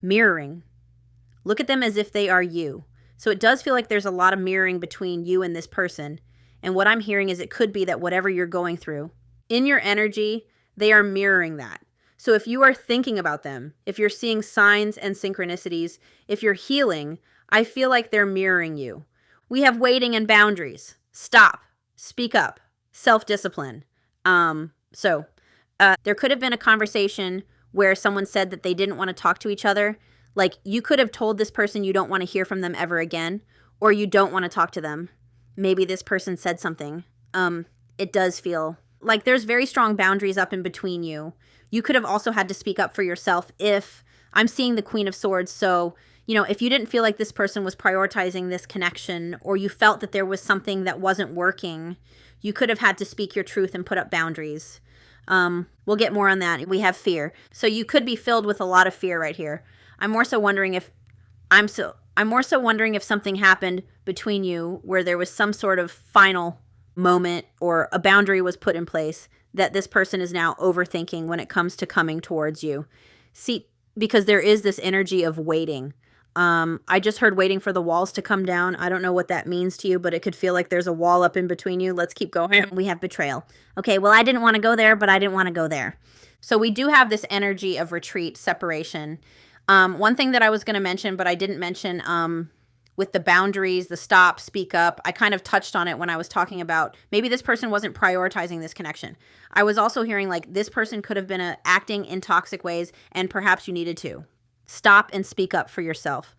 Mirroring. Look at them as if they are you. So it does feel like there's a lot of mirroring between you and this person. And what I'm hearing is it could be that whatever you're going through, in your energy, they are mirroring that. So if you are thinking about them, if you're seeing signs and synchronicities, if you're healing, I feel like they're mirroring you. We have waiting and boundaries. Stop. Speak up. Self-discipline. There could have been a conversation where someone said that they didn't want to talk to each other. Like, you could have told this person you don't want to hear from them ever again, or you don't want to talk to them. Maybe this person said something. It does feel like there's very strong boundaries up in between you. You could have also had to speak up for yourself if I'm seeing the Queen of Swords. So, if you didn't feel like this person was prioritizing this connection, or you felt that there was something that wasn't working, you could have had to speak your truth and put up boundaries. We'll get more on that. We have fear. So you could be filled with a lot of fear right here. I'm more so wondering if something happened between you where there was some sort of final moment or a boundary was put in place that this person is now overthinking when it comes to coming towards you. See, because there is this energy of waiting. I just heard waiting for the walls to come down. I don't know what that means to you, but it could feel like there's a wall up in between you. Let's keep going. We have betrayal. Okay, well, I didn't want to go there, but I didn't want to go there. So we do have this energy of retreat, separation. One thing that I was going to mention, but I didn't mention with the boundaries, the stop, speak up, I kind of touched on it when I was talking about maybe this person wasn't prioritizing this connection. I was also hearing like this person could have been acting in toxic ways and perhaps you needed to. Stop and speak up for yourself.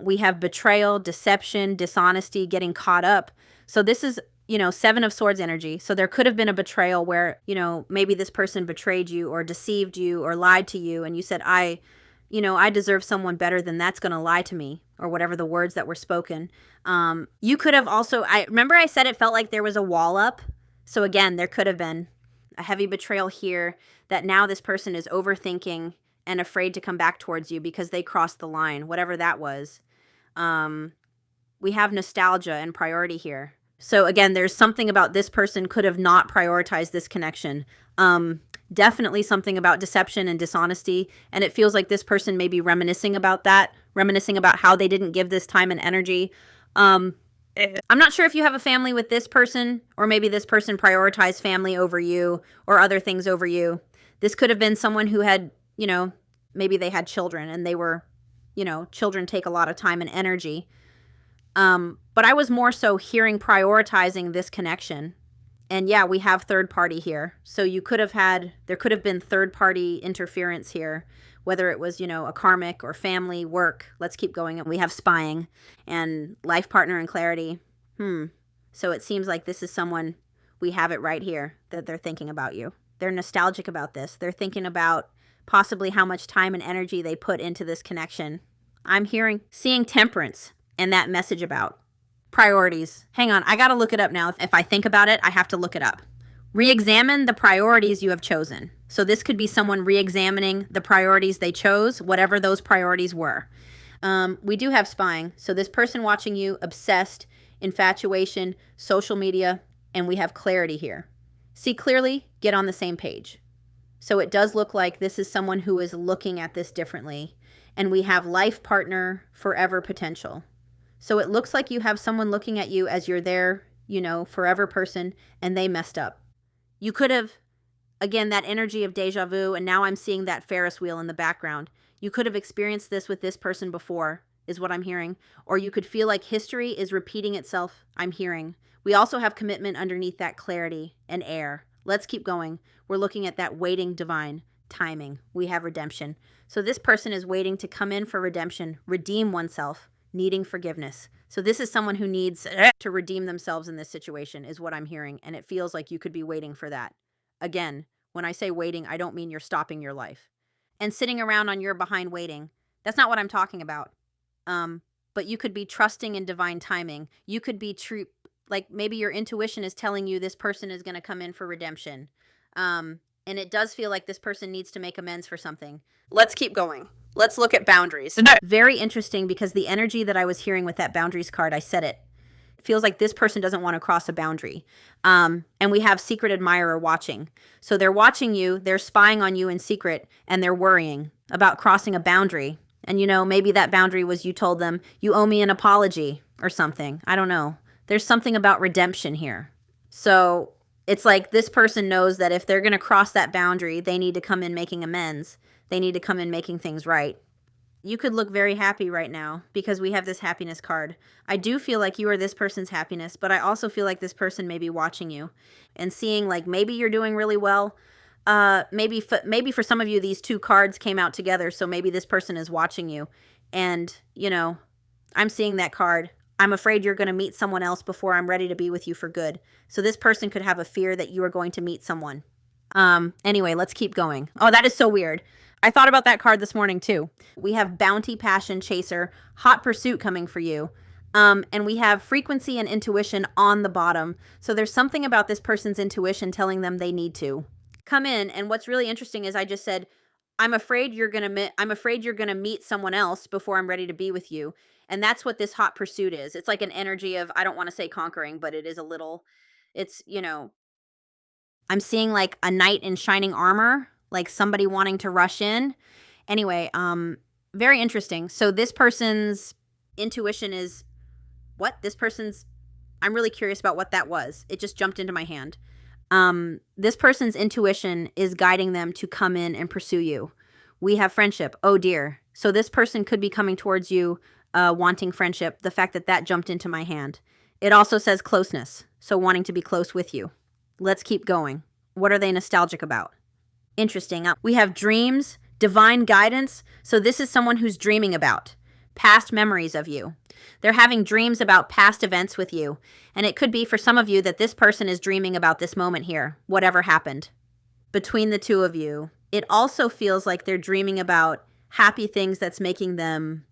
We have betrayal, deception, dishonesty, getting caught up. So this is, Seven of Swords energy. So there could have been a betrayal where, maybe this person betrayed you or deceived you or lied to you. And you said, I deserve someone better than that's going to lie to me, or whatever the words that were spoken. You could have also, I remember I said it felt like there was a wall up. So again, there could have been a heavy betrayal here that now this person is overthinking and afraid to come back towards you because they crossed the line, whatever that was. We have nostalgia and priority here. So again, there's something about this person could have not prioritized this connection. Definitely something about deception and dishonesty. And it feels like this person may be reminiscing about that, reminiscing about how they didn't give this time and energy. I'm not sure if you have a family with this person, or maybe this person prioritized family over you or other things over you. This could have been someone who had, maybe they had children and they were, children take a lot of time and energy. But I was more so hearing prioritizing this connection. And yeah, we have third party here. So there could have been third party interference here, whether it was, a karmic or family, work. Let's keep going. We have spying and life partner and clarity. So it seems like this is someone, we have it right here, that they're thinking about you. They're nostalgic about this. They're thinking about possibly how much time and energy they put into this connection. I'm seeing temperance and that message about priorities. Hang on, I gotta look it up now. If I think about it, I have to look it up. Re-examine the priorities you have chosen. So this could be someone re-examining the priorities they chose, whatever those priorities were. We do have spying. So this person watching you, obsessed, infatuation, social media, and we have clarity here. See clearly, get on the same page. So it does look like this is someone who is looking at this differently. And we have life partner, forever potential. So it looks like you have someone looking at you as you're their, forever person, and they messed up. You could have, again, that energy of deja vu, and now I'm seeing that Ferris wheel in the background. You could have experienced this with this person before, is what I'm hearing. Or you could feel like history is repeating itself, I'm hearing. We also have commitment underneath that clarity and air. Let's keep going. We're looking at that waiting divine timing. We have redemption. So this person is waiting to come in for redemption, redeem oneself, needing forgiveness. So this is someone who needs to redeem themselves in this situation, is what I'm hearing. And it feels like you could be waiting for that. Again, when I say waiting, I don't mean you're stopping your life. And sitting around on your behind waiting, that's not what I'm talking about. But you could be trusting in divine timing. You could be true, like maybe your intuition is telling you this person is going to come in for redemption. And it does feel like this person needs to make amends for something. Let's keep going. Let's look at boundaries. Very interesting, because the energy that I was hearing with that boundaries card, I said it. It feels like this person doesn't want to cross a boundary. And we have secret admirer watching. So they're watching you, they're spying on you in secret, and they're worrying about crossing a boundary. And, you know, maybe that boundary was you told them, you owe me an apology or something. I don't know. There's something about redemption here. So it's like this person knows that if they're going to cross that boundary, they need to come in making amends. They need to come in making things right. You could look very happy right now because we have this happiness card. I do feel like you are this person's happiness, but I also feel like this person may be watching you and seeing like maybe you're doing really well. Maybe for some of you, these two cards came out together. So maybe this person is watching you and, you know, I'm seeing that card. I'm afraid you're going to meet someone else before I'm ready to be with you for good. So this person could have a fear that you are going to meet someone. Anyway, let's keep going. Oh, that is so weird. I thought about that card this morning too. We have bounty, passion, chaser, hot pursuit coming for you. And we have frequency and intuition on the bottom. So there's something about this person's intuition telling them they need to come in. And what's really interesting is I just said, I'm afraid you're going to meet someone else before I'm ready to be with you. And that's what this hot pursuit is. It's like an energy of, I don't want to say conquering, but it is a little, it's, you know, I'm seeing like a knight in shining armor, like somebody wanting to rush in. Anyway, very interesting. So this person's intuition is what? I'm really curious about what that was. It just jumped into my hand. This person's intuition is guiding them to come in and pursue you. We have friendship. Oh dear. So this person could be coming towards you, wanting friendship. The fact that jumped into my hand. It also says closeness. So wanting to be close with you. Let's keep going. What are they nostalgic about? Interesting. We have dreams, divine guidance. So this is someone who's dreaming about past memories of you. They're having dreams about past events with you. And it could be for some of you that this person is dreaming about this moment here, whatever happened between the two of you. It also feels like they're dreaming about happy things that's making them.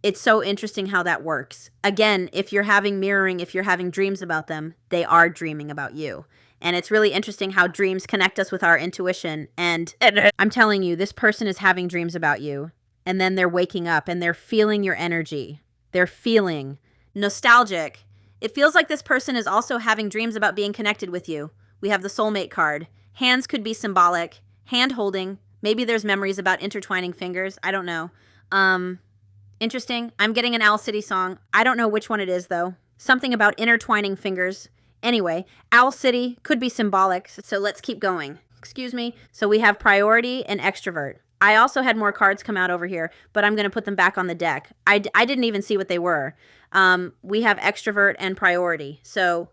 It's so interesting how that works. Again, if you're having dreams about them, they are dreaming about you. And it's really interesting how dreams connect us with our intuition. And I'm telling you, this person is having dreams about you. And then they're waking up and they're feeling your energy. They're feeling nostalgic. It feels like this person is also having dreams about being connected with you. We have the soulmate card. Hands could be symbolic. Hand holding. Maybe there's memories about intertwining fingers. I don't know. Interesting. I'm getting an Owl City song. I don't know which one it is, though. Something about intertwining fingers. Anyway, Owl City could be symbolic, so let's keep going. Excuse me. So we have priority and extrovert. I also had more cards come out over here, but I'm going to put them back on the deck. I didn't even see what they were. We have extrovert and priority. So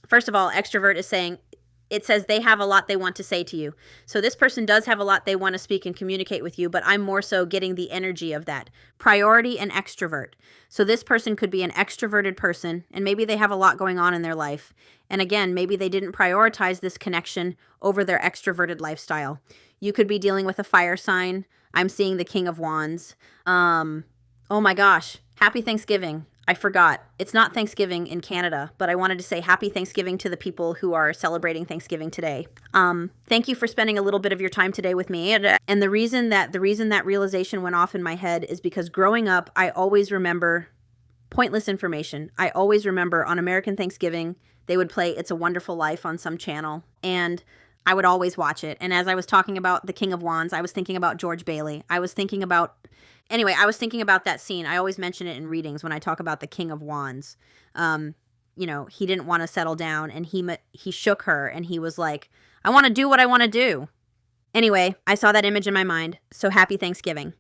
first of all, extrovert is saying, it says they have a lot they want to say to you. So this person does have a lot they want to speak and communicate with you, but I'm more so getting the energy of that. Priority and extrovert. So this person could be an extroverted person, and maybe they have a lot going on in their life. And again, maybe they didn't prioritize this connection over their extroverted lifestyle. You could be dealing with a fire sign. I'm seeing the King of Wands. Oh my gosh. Happy Thanksgiving. I forgot. It's not Thanksgiving in Canada, but I wanted to say happy Thanksgiving to the people who are celebrating Thanksgiving today. Thank you for spending a little bit of your time today with me. And the reason that realization went off in my head is because growing up, I always remember pointless information. I always remember on American Thanksgiving, they would play It's a Wonderful Life on some channel, and I would always watch it. And as I was talking about the King of Wands, I was thinking about George Bailey. I was thinking about that scene. I always mention it in readings when I talk about the King of Wands. You know, he didn't want to settle down, and he shook her, and he was like, I want to do what I want to do. Anyway, I saw that image in my mind, so happy Thanksgiving.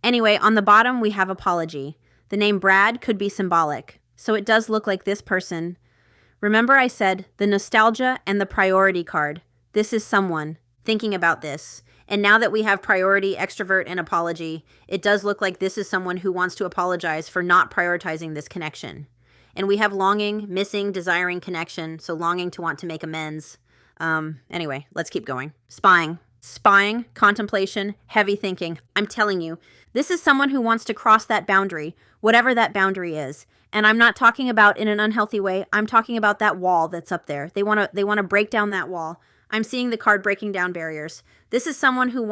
Anyway, on the bottom, we have apology. The name Brad could be symbolic. So it does look like this person. Remember I said the nostalgia and the priority card. This is someone thinking about this. And now that we have priority, extrovert, and apology, it does look like this is someone who wants to apologize for not prioritizing this connection. And we have longing, missing, desiring connection, so longing to want to make amends. Anyway, let's keep going. Spying, contemplation, heavy thinking. I'm telling you, this is someone who wants to cross that boundary, whatever that boundary is. And I'm not talking about in an unhealthy way. I'm talking about that wall that's up there. They want to break down that wall. I'm seeing the card breaking down barriers. This is someone who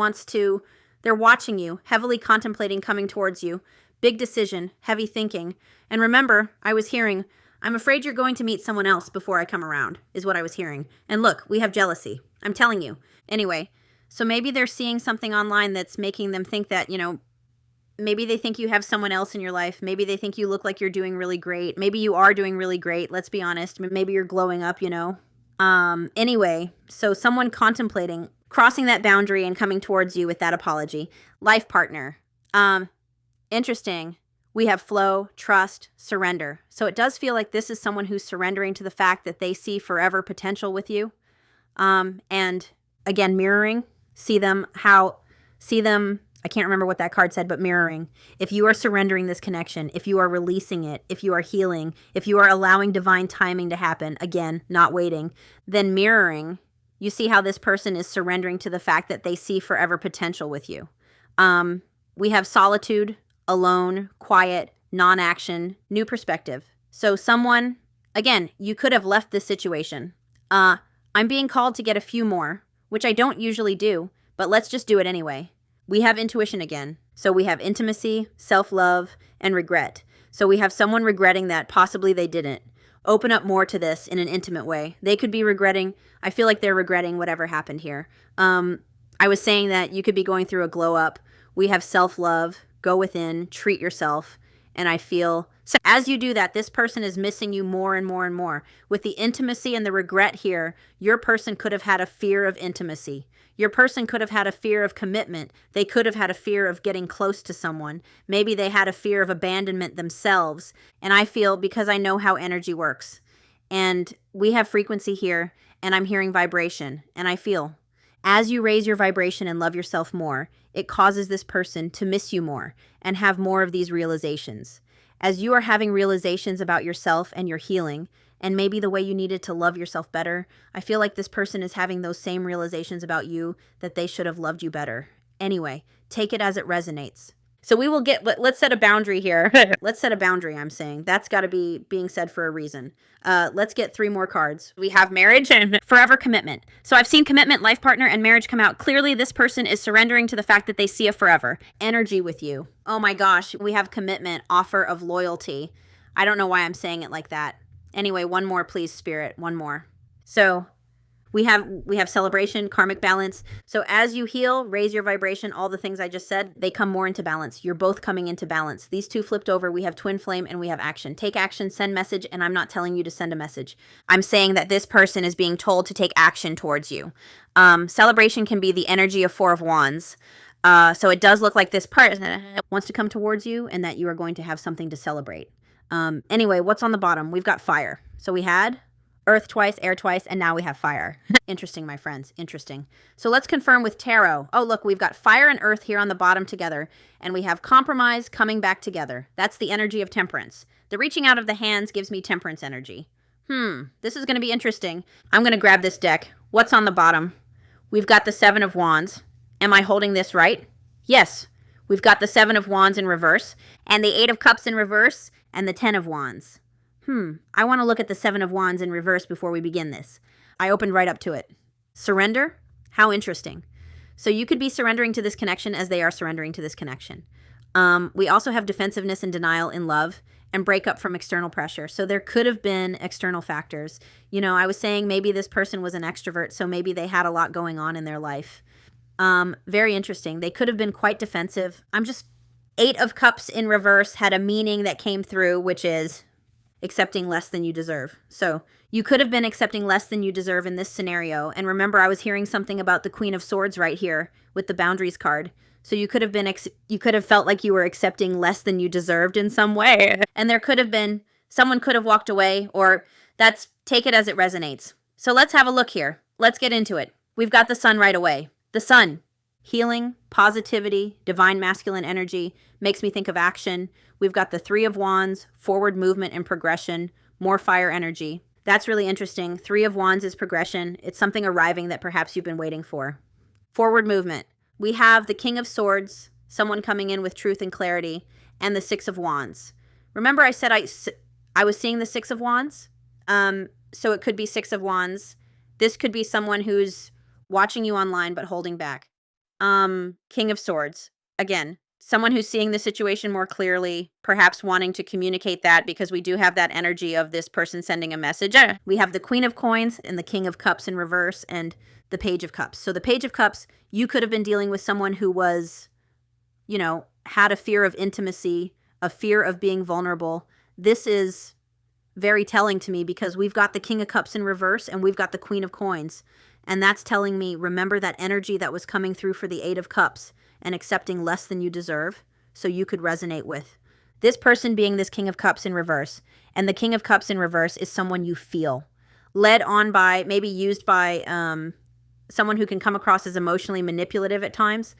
they're watching you, heavily contemplating coming towards you. Big decision, heavy thinking. And remember, I was hearing, I'm afraid you're going to meet someone else before I come around, is what I was hearing. And look, we have jealousy. I'm telling you. Anyway, so maybe they're seeing something online that's making them think that, Maybe they think you have someone else in your life. Maybe they think you look like you're doing really great. Maybe you are doing really great. Let's be honest. Maybe you're glowing up, you know. Anyway, so someone contemplating crossing that boundary and coming towards you with that apology. Life partner. Interesting. We have flow, trust, surrender. So it does feel like this is someone who's surrendering to the fact that they see forever potential with you. And again, mirroring, I can't remember what that card said, but mirroring. If you are surrendering this connection, if you are releasing it, if you are healing, if you are allowing divine timing to happen, again, not waiting, then mirroring, you see how this person is surrendering to the fact that they see forever potential with you. We have solitude, alone, quiet, non-action, new perspective. So someone, again, you could have left this situation. I'm being called to get a few more, which I don't usually do, but let's just do it anyway. We have intuition again. So we have intimacy, self-love, and regret. So we have someone regretting that possibly they didn't. Open up more to this in an intimate way. They could be regretting, I feel like they're regretting whatever happened here. I was saying that you could be going through a glow up. We have self-love, go within, treat yourself. And I feel, so as you do that, this person is missing you more and more and more. With the intimacy and the regret here, your person could have had a fear of intimacy. Your person could have had a fear of commitment. They could have had a fear of getting close to someone. Maybe they had a fear of abandonment themselves. And I feel, because I know how energy works, and we have frequency here, and I'm hearing vibration, and I feel, as you raise your vibration and love yourself more, it causes this person to miss you more and have more of these realizations. As you are having realizations about yourself and your healing, and maybe the way you needed to love yourself better, I feel like this person is having those same realizations about you, that they should have loved you better. Anyway, take it as it resonates. So we will let's set a boundary here. Let's set a boundary, I'm saying. That's got to be being said for a reason. Let's get 3 more cards. We have marriage and forever commitment. So I've seen commitment, life partner, and marriage come out. Clearly, this person is surrendering to the fact that they see a forever energy with you. Oh my gosh, we have commitment, offer of loyalty. I don't know why I'm saying it like that. Anyway, one more, please, Spirit. One more. So we have celebration, karmic balance. So as you heal, raise your vibration, all the things I just said, they come more into balance. You're both coming into balance. These 2 flipped over. We have twin flame and we have action. Take action, send message, and I'm not telling you to send a message. I'm saying that this person is being told to take action towards you. Celebration can be the energy of 4 of Wands. So it does look like this person wants to come towards you and that you are going to have something to celebrate. Anyway, what's on the bottom? We've got fire. So we had earth twice, air twice, and now we have fire. Interesting, my friends. Interesting. So let's confirm with tarot. Oh, look, we've got fire and earth here on the bottom together, and we have compromise coming back together. That's the energy of temperance. The reaching out of the hands gives me temperance energy. This is going to be interesting. I'm going to grab this deck. What's on the bottom? We've got the 7 of Wands. Am I holding this right? Yes. We've got the 7 of Wands in reverse, and the 8 of Cups in reverse, and the 10 of Wands. I want to look at the 7 of Wands in reverse before we begin this. I opened right up to it. Surrender? How interesting. So you could be surrendering to this connection as they are surrendering to this connection. We also have defensiveness and denial in love and breakup from external pressure. So there could have been external factors. You know, I was saying maybe this person was an extrovert, so maybe they had a lot going on in their life. Very interesting. They could have been quite defensive. 8 of Cups in reverse had a meaning that came through, which is accepting less than you deserve. So you could have been accepting less than you deserve in this scenario. And remember, I was hearing something about the Queen of Swords right here with the boundaries card. So you could have been, you could have felt like you were accepting less than you deserved in some way. And there could have been, someone could have walked away, or take it as it resonates. So let's have a look here. Let's get into it. We've got the sun right away. The sun. Healing, positivity, divine masculine energy, makes me think of action. We've got the 3 of Wands, forward movement and progression, more fire energy. That's really interesting. 3 of Wands is progression. It's something arriving that perhaps you've been waiting for. Forward movement. We have the King of Swords, someone coming in with truth and clarity, and the 6 of Wands. Remember I said I was seeing the 6 of Wands? So it could be 6 of Wands. This could be someone who's watching you online but holding back. King of Swords. Again, someone who's seeing the situation more clearly, perhaps wanting to communicate that, because we do have that energy of this person sending a message. We have the Queen of Coins and the King of Cups in reverse and the Page of Cups. So the Page of Cups, you could have been dealing with someone who was, you know, had a fear of intimacy, a fear of being vulnerable. This is very telling to me because we've got the King of Cups in reverse and we've got the Queen of Coins. And that's telling me, remember that energy that was coming through for the Eight of Cups and accepting less than you deserve so you could resonate with. This person being this King of Cups in reverse. And the King of Cups in reverse is someone you feel. Led on by, maybe used by someone who can come across as emotionally manipulative at times.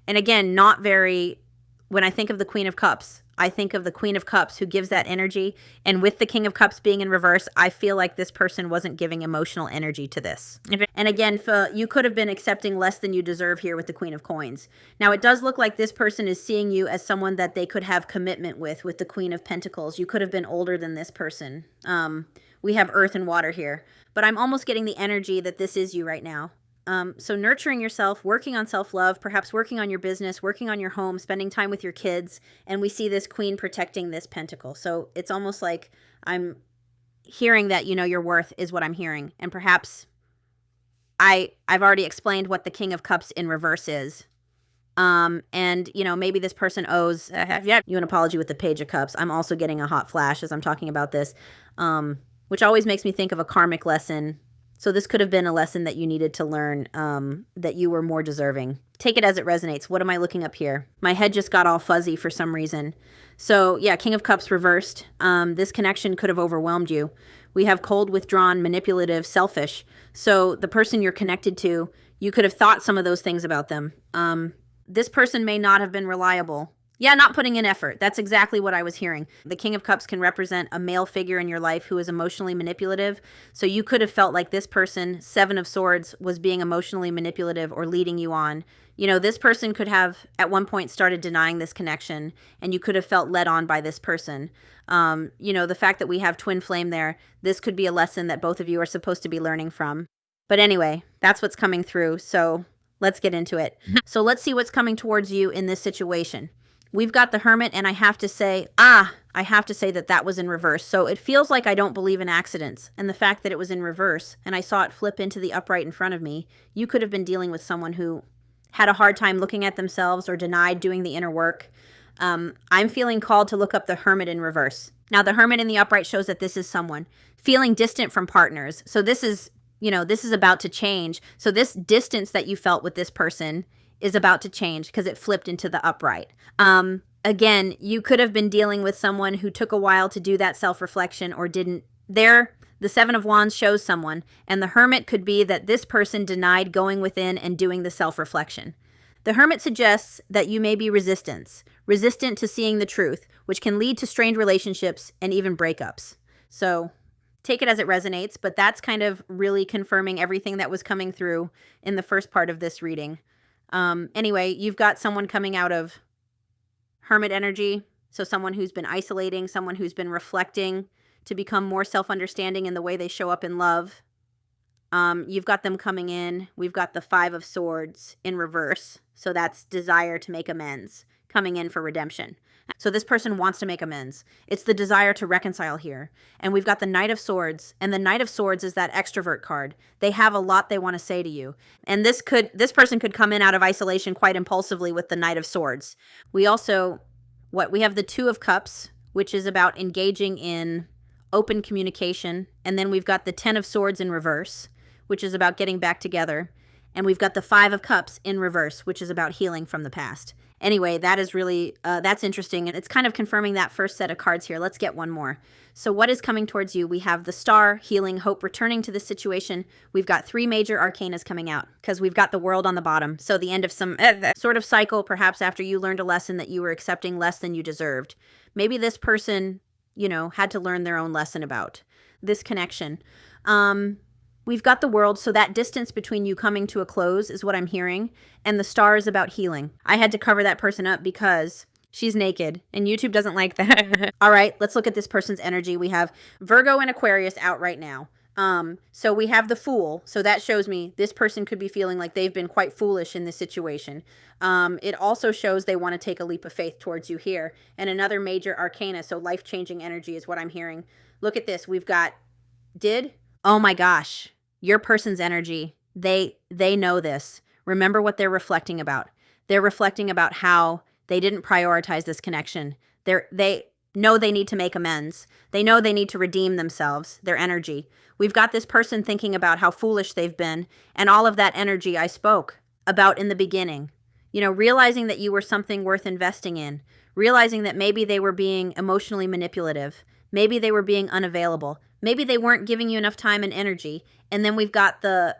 And again, not very, when I think of the Queen of Cups, I think of the Queen of Cups who gives that energy. And with the King of Cups being in reverse, I feel like this person wasn't giving emotional energy to this. And again, you could have been accepting less than you deserve here with the Queen of Coins. Now, it does look like this person is seeing you as someone that they could have commitment with the Queen of Pentacles. You could have been older than this person. We have earth and water here. But I'm almost getting the energy that this is you right now. So nurturing yourself, working on self-love, perhaps working on your business, working on your home, spending time with your kids, and we see this Queen protecting this Pentacle. So it's almost like I'm hearing that you know your worth is what I'm hearing. And perhaps I've already explained what the King of Cups in reverse is. And, you know, maybe this person owes you an apology with the Page of Cups. I'm also getting a hot flash as I'm talking about this, which always makes me think of a karmic lesson. So this could have been a lesson that you needed to learn, that you were more deserving. Take it as it resonates. What am I looking up here? My head just got all fuzzy for some reason. So yeah, King of Cups reversed. This connection could have overwhelmed you. We have cold, withdrawn, manipulative, selfish. So the person you're connected to, you could have thought some of those things about them. This person may not have been reliable. Yeah, not putting in effort. That's exactly what I was hearing. The King of Cups can represent a male figure in your life who is emotionally manipulative. So you could have felt like this person, Seven of Swords, was being emotionally manipulative or leading you on. You know, this person could have at one point started denying this connection, and you could have felt led on by this person. You know, the fact that we have twin flame there, this could be a lesson that both of you are supposed to be learning from. But anyway, that's what's coming through. So let's get into it. So let's see what's coming towards you in this situation. We've got the Hermit, and I have to say that that was in reverse. So it feels like I don't believe in accidents. And the fact that it was in reverse, and I saw it flip into the upright in front of me, you could have been dealing with someone who had a hard time looking at themselves or denied doing the inner work. I'm feeling called to look up the Hermit in reverse. Now, the Hermit in the upright shows that this is someone feeling distant from partners. So this is, you know, this is about to change. So this distance that you felt with this person is about to change because it flipped into the upright. Again, you could have been dealing with someone who took a while to do that self-reflection or didn't. There, the Seven of Wands shows someone, and the Hermit could be that this person denied going within and doing the self-reflection. The Hermit suggests that you may be resistant to seeing the truth, which can lead to strained relationships and even breakups. So take it as it resonates, but that's kind of really confirming everything that was coming through in the first part of this reading. Anyway, you've got someone coming out of Hermit energy. So someone who's been isolating, someone who's been reflecting to become more self-understanding in the way they show up in love. You've got them coming in. We've got the Five of Swords in reverse. So that's desire to make amends, coming in for redemption. So this person wants to make amends. It's the desire to reconcile here. And we've got the Knight of Swords. And the Knight of Swords is that extrovert card. They have a lot they want to say to you. And this person could come in out of isolation quite impulsively with the Knight of Swords. We also, we have the Two of Cups, which is about engaging in open communication. And then we've got the Ten of Swords in reverse, which is about getting back together. And we've got the Five of Cups in reverse, which is about healing from the past. Anyway, that is really, that's interesting. And it's kind of confirming that first set of cards here. Let's get one more. So what is coming towards you? We have the Star, healing, hope, returning to this situation. We've got three major arcanas coming out because we've got the World on the bottom. So the end of some sort of cycle, perhaps after you learned a lesson that you were accepting less than you deserved. Maybe this person, you know, had to learn their own lesson about this connection. We've got the World, so that distance between you coming to a close is what I'm hearing, and the Star is about healing. I had to cover that person up because she's naked, and YouTube doesn't like that. All right, let's look at this person's energy. We have Virgo and Aquarius out right now. So we have the Fool, so that shows me this person could be feeling like they've been quite foolish in this situation. It also shows they want to take a leap of faith towards you here, and another major arcana, so life-changing energy is what I'm hearing. Look at this. We've got oh my gosh, your person's energy, they know this. Remember what they're reflecting about. They're reflecting about how They didn't prioritize this connection. They know they need to make amends. They know they need to redeem themselves, their energy. We've got this person thinking about how foolish they've been, and all of that energy I spoke about in the beginning. You know, realizing that you were something worth investing in, realizing that maybe they were being emotionally manipulative, maybe they were being unavailable, maybe they weren't giving you enough time and energy, and then we've got the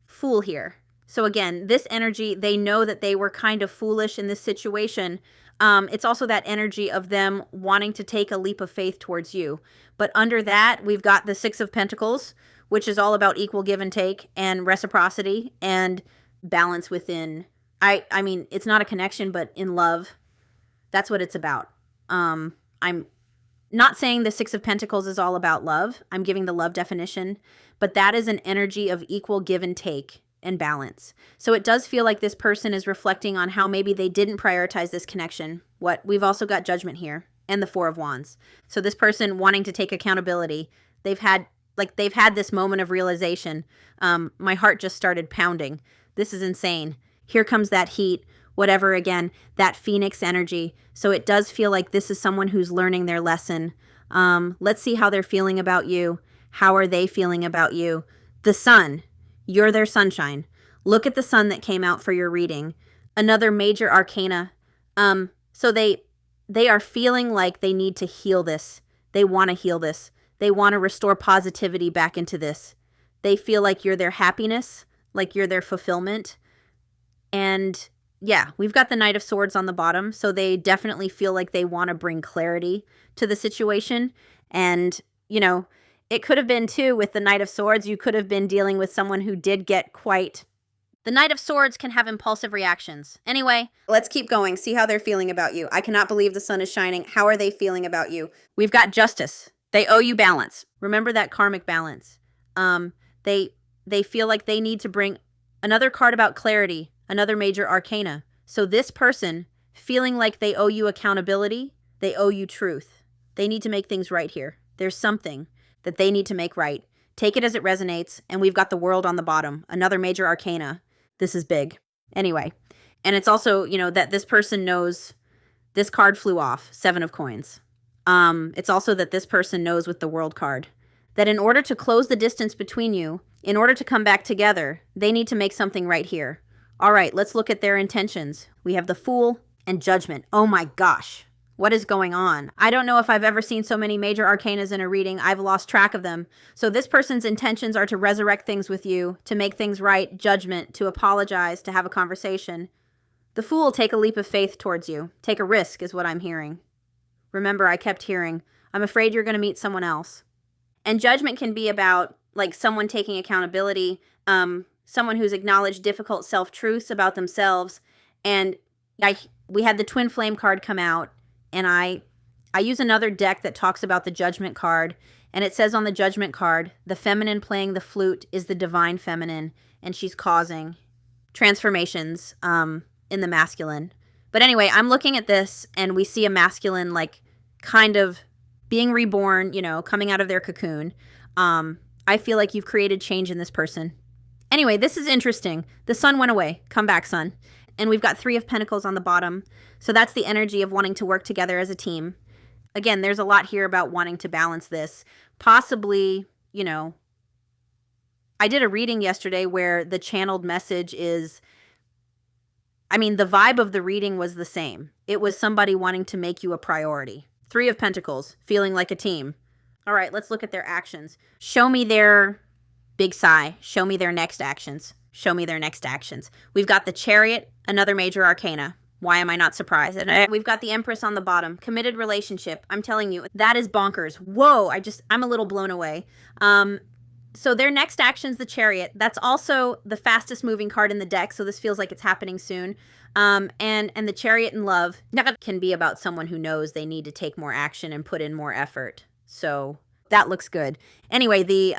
Fool here. So again, this energy, they know that they were kind of foolish in this situation. It's also that energy of them wanting to take a leap of faith towards you. But under that, we've got the Six of Pentacles, which is all about equal give and take and reciprocity and balance within. I mean, it's not a connection, but in love, that's what it's about. I'm not saying the Six of Pentacles is all about love. I'm giving the love definition, but that is an energy of equal give and take and balance. So it does feel like this person is reflecting on how maybe they didn't prioritize this connection. We've also got Judgment here and the Four of Wands. So this person wanting to take accountability, they've had this moment of realization. My heart just started pounding. This is insane. Here comes that heat, whatever, again, that Phoenix energy. So it does feel like this is someone who's learning their lesson. Let's see how they're feeling about you. How are they feeling about you? The Sun. You're their sunshine. Look at the sun that came out for your reading. Another major arcana. So they are feeling like they need to heal this. They want to heal this. They want to restore positivity back into this. They feel like you're their happiness, like you're their fulfillment. And yeah, we've got the Knight of Swords on the bottom. So they definitely feel like they want to bring clarity to the situation. And, you know, it could have been, too, with the Knight of Swords, you could have been dealing with someone who did get quite... The Knight of Swords can have impulsive reactions. Anyway, let's keep going. See how they're feeling about you. I cannot believe the sun is shining. How are they feeling about you? We've got Justice. They owe you balance. Remember that karmic balance. They feel like they need to bring another card about clarity, another major arcana. So this person, feeling like they owe you accountability, they owe you truth. They need to make things right here. There's something that they need to make right. Take it as it resonates, and we've got the World on the bottom, another major arcana. This is big. Anyway, and it's also, you know, that this person knows this card flew off, Seven of Coins. It's also that this person knows with the World card that in order to close the distance between you, in order to come back together, they need to make something right here. All right, let's look at their intentions. We have the Fool and Judgment. Oh my gosh. What is going on? I don't know if I've ever seen so many major arcanas in a reading. I've lost track of them. So this person's intentions are to resurrect things with you, to make things right, Judgment, to apologize, to have a conversation. The Fool, take a leap of faith towards you. Take a risk is what I'm hearing. Remember, I kept hearing, I'm afraid you're going to meet someone else. And Judgment can be about like someone taking accountability, someone who's acknowledged difficult self-truths about themselves. And we had the Twin Flame card come out. And I use another deck that talks about the Judgment card. And it says on the Judgment card, the feminine playing the flute is the divine feminine. And she's causing transformations in the masculine. But anyway, I'm looking at this and we see a masculine like kind of being reborn, you know, coming out of their cocoon. I feel like you've created change in this person. Anyway, this is interesting. The sun went away. Come back, sun. And we've got Three of Pentacles on the bottom. So that's the energy of wanting to work together as a team. Again, there's a lot here about wanting to balance this. Possibly, you know, I did a reading yesterday where the channeled message is, I mean, the vibe of the reading was the same. It was somebody wanting to make you a priority. Three of Pentacles, feeling like a team. All right, let's look at their actions. Show me their big sigh. Show me their next actions. Show me their next actions. We've got the Chariot, another major arcana. Why am I not surprised? And we've got the Empress on the bottom. Committed relationship. I'm telling you, that is bonkers. Whoa, I'm a little blown away. So their next action's the Chariot. That's also the fastest moving card in the deck, so this feels like it's happening soon. And the Chariot in love can be about someone who knows they need to take more action and put in more effort. So that looks good. Anyway, the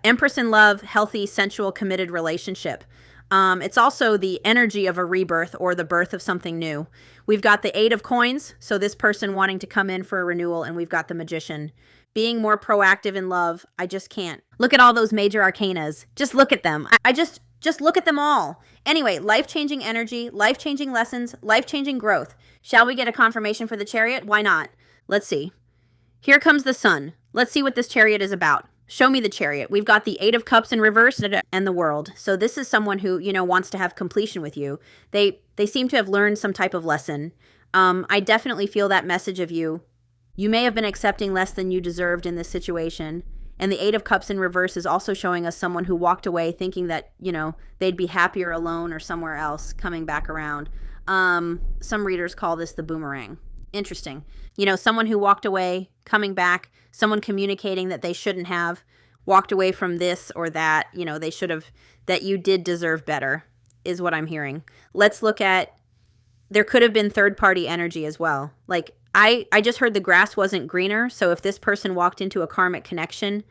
Empress in love, healthy, sensual, committed relationship. It's also the energy of a rebirth or the birth of something new. We've got the Eight of Coins, so this person wanting to come in for a renewal, and we've got the Magician. Being more proactive in love, I just can't. Look at all those major arcanas. Just look at them. I just Just look at them all. Anyway, life-changing energy, life-changing lessons, life-changing growth. Shall we get a confirmation for the Chariot? Why not? Let's see. Here comes the Sun. Let's see what this Chariot is about. Show me the Chariot. We've got the Eight of Cups in reverse and the World. So this is someone who, wants to have completion with you. They seem to have learned some type of lesson. I definitely feel that message of you. You may have been accepting less than you deserved in this situation. And the Eight of Cups in reverse is also showing us someone who walked away thinking that, they'd be happier alone or somewhere else, coming back around. Some readers call this the boomerang. Interesting. Someone who walked away, coming back, someone communicating that they shouldn't have, walked away from this or that, they should have, that you did deserve better, is what I'm hearing. Let's look at, there could have been third-party energy as well. Like, I just heard the grass wasn't greener, so if this person walked into a karmic connection,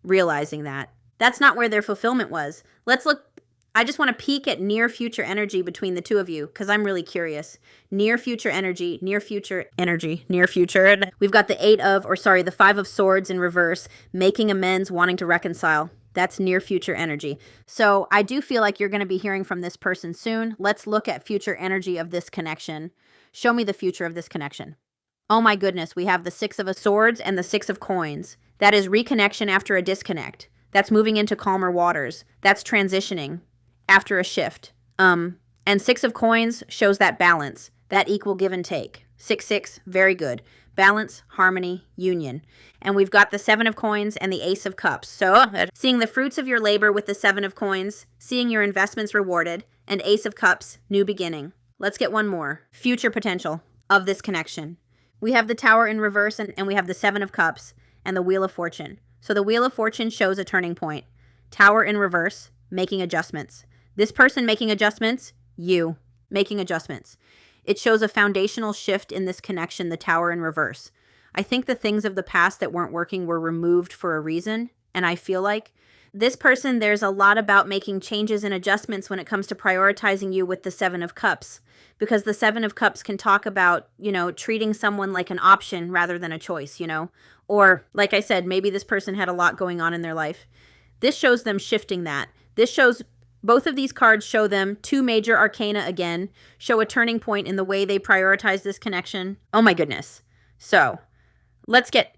realizing that. That's not where their fulfillment was. Let's look, I just want to peek at near future energy between the two of you, because I'm really curious. Near future energy, near future energy, near future. We've got the Five of Swords in reverse, making amends, wanting to reconcile. That's near future energy. So I do feel like you're going to be hearing from this person soon. Let's look at future energy of this connection. Show me the future of this connection. Oh my goodness, we have the Six of Swords and the Six of Coins. That is reconnection after a disconnect. That's moving into calmer waters. That's transitioning after a shift. And Six of Coins shows that balance, that equal give and take. 6-6, very good. Balance, harmony, union. And we've got the Seven of Coins and the Ace of Cups. So seeing the fruits of your labor with the Seven of Coins, seeing your investments rewarded, and Ace of Cups, new beginning. Let's get one more. Future potential of this connection. We have the Tower in reverse and we have the Seven of Cups and the Wheel of Fortune. So the Wheel of Fortune shows a turning point. Tower in reverse, making adjustments. This person making adjustments, you making adjustments. It shows a foundational shift in this connection, the Tower in reverse. I think the things of the past that weren't working were removed for a reason, and I feel like this person, there's a lot about making changes and adjustments when it comes to prioritizing you with the Seven of Cups, because the Seven of Cups can talk about, treating someone like an option rather than a choice, or like I said, maybe this person had a lot going on in their life. This shows them shifting that. This shows, both of these cards show them two major arcana again, show a turning point in the way they prioritize this connection. Oh my goodness. So let's get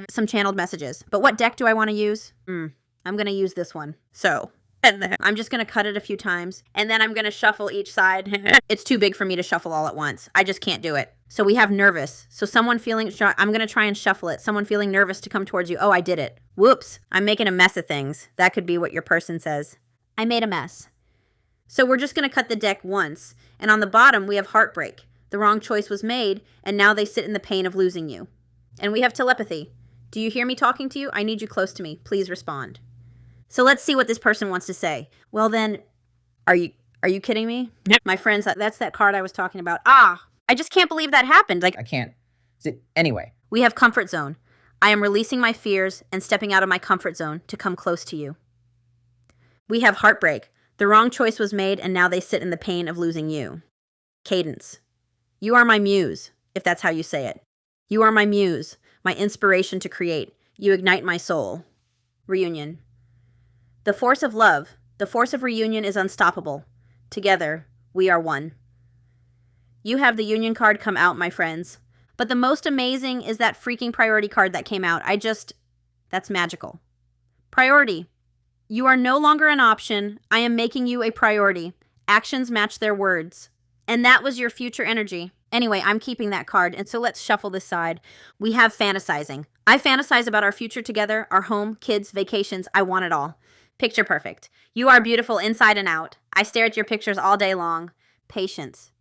some channeled messages. But what deck do I want to use? I'm going to use this one. So, and then I'm just going to cut it a few times, and then I'm going to shuffle each side. It's too big for me to shuffle all at once. I just can't do it. So we have nervous. So someone feeling, I'm going to try and shuffle it. Someone feeling nervous to come towards you. Oh, I did it. Whoops. I'm making a mess of things. That could be what your person says. I made a mess. So we're just going to cut the deck once. And on the bottom, we have heartbreak. The wrong choice was made, and now they sit in the pain of losing you. And we have telepathy. Do you hear me talking to you? I need you close to me. Please respond. So let's see what this person wants to say. Well then, are you kidding me? Yep. My friends, that's that card I was talking about. I just can't believe that happened. Like, I can't. Anyway. We have comfort zone. I am releasing my fears and stepping out of my comfort zone to come close to you. We have heartbreak. The wrong choice was made, and now they sit in the pain of losing you. Cadence. You are my muse, if that's how you say it. You are my muse, my inspiration to create. You ignite my soul. Reunion. The force of love, the force of reunion is unstoppable. Together, we are one. You have the union card come out, my friends. But the most amazing is that freaking priority card that came out. That's magical. Priority. You are no longer an option. I am making you a priority. Actions match their words. And that was your future energy. Anyway, I'm keeping that card, and so let's shuffle this side. We have fantasizing. I fantasize about our future together, our home, kids, vacations. I want it all. Picture perfect. You are beautiful inside and out. I stare at your pictures all day long. Patience.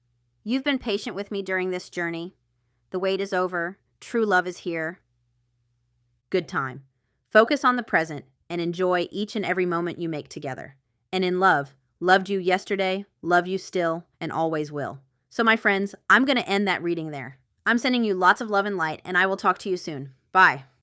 You've been patient with me during this journey. The wait is over. True love is here. Good time. Focus on the present and enjoy each and every moment you make together. And in love, loved you yesterday, love you still, and always will. So my friends, I'm going to end that reading there. I'm sending you lots of love and light, and I will talk to you soon. Bye.